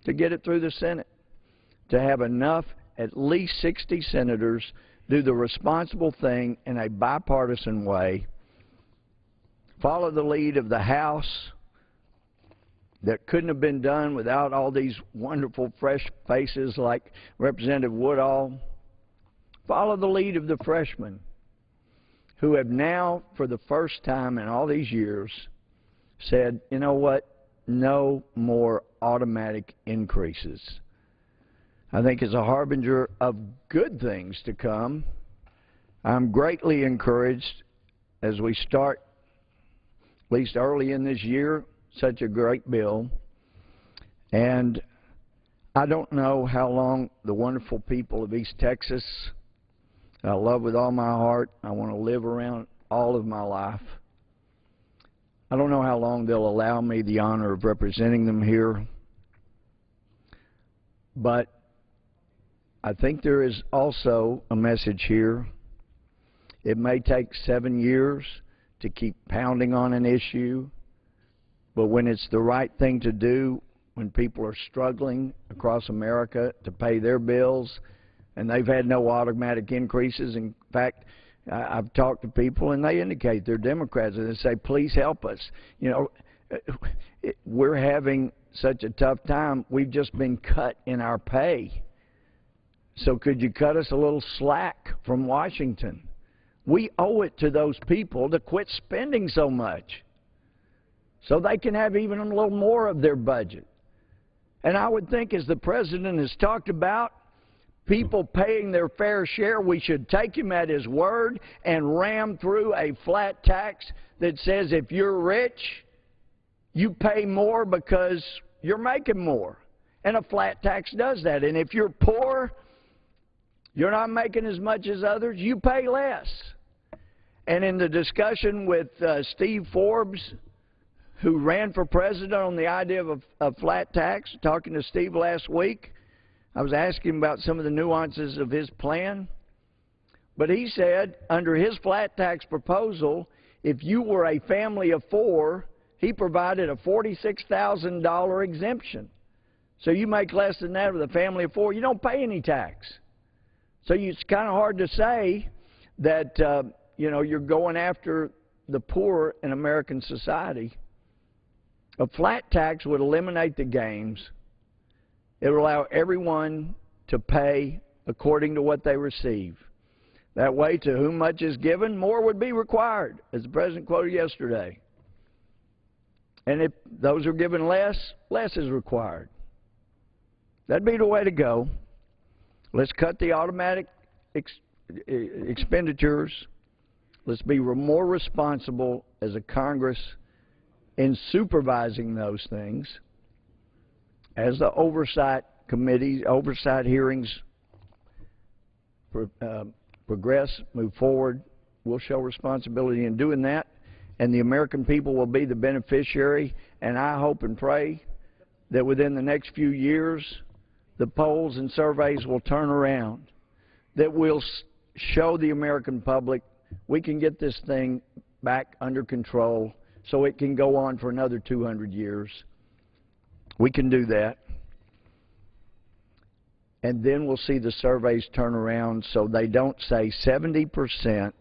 S10: to get it through the Senate, to have enough, at least 60 senators, do the responsible thing in a bipartisan way, follow the lead of the House. That couldn't have been done without all these wonderful fresh faces like Representative Woodall. Follow the lead of the freshmen who have now, for the first time in all these years, said, you know what, no more automatic increases. I think it's a harbinger of good things to come. I'm greatly encouraged as we start, at least early in this year, such a great bill. And I don't know how long the wonderful people of East Texas, I love with all my heart, I want to live around all of my life. I don't know how long they'll allow me the honor of representing them here, but I think there is also a message here. It may take 7 years to keep pounding on an issue, but when it's the right thing to do, when people are struggling across America to pay their bills, and they've had no automatic increases. In fact, I've talked to people, and they indicate they're Democrats, and they say, please help us. You know, we're having such a tough time. We've just been cut in our pay. So could you cut us a little slack from Washington? We owe it to those people to quit spending so much so they can have even a little more of their budget. And I would think, as the President has talked about, people paying their fair share, we should take him at his word and ram through a flat tax that says if you're rich, you pay more because you're making more. And a flat tax does that. And if you're poor, you're not making as much as others, you pay less. And in the discussion with Steve Forbes, who ran for president on the idea of a flat tax, talking to Steve last week, I was asking him about some of the nuances of his plan. But he said under his flat tax proposal, if you were a family of 4, he provided a $46,000 exemption. So you make less than that with a family of 4, you don't pay any tax. So it's kind of hard to say that, you know, you're going after the poor in American society. A flat tax would eliminate the games. It would allow everyone to pay according to what they receive. That way, to whom much is given, more would be required, as the President quoted yesterday. And if those are given less, less is required. That'd be the way to go. Let's cut the automatic expenditures. Let's be more responsible as a Congress in supervising those things. As the oversight committees, oversight hearings progress, move forward, we'll show responsibility in doing that, and the American people will be the beneficiary. And I hope and pray that within the next few years, the polls and surveys will turn around, that will show the American public we can get this thing back under control so it can go on for another 200 years. We can do that. And then we'll see the surveys turn around so they don't say 70%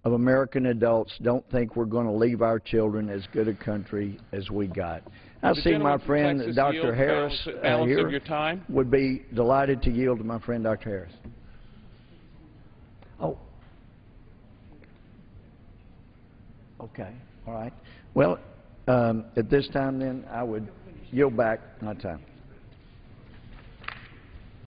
S10: of American adults don't think we're going to leave our children as good a country as we got. I see my friend Dr. Harris here would be delighted to yield to my friend Dr. Harris. Oh. Okay. All right. Well, at this time then I would yield back my time.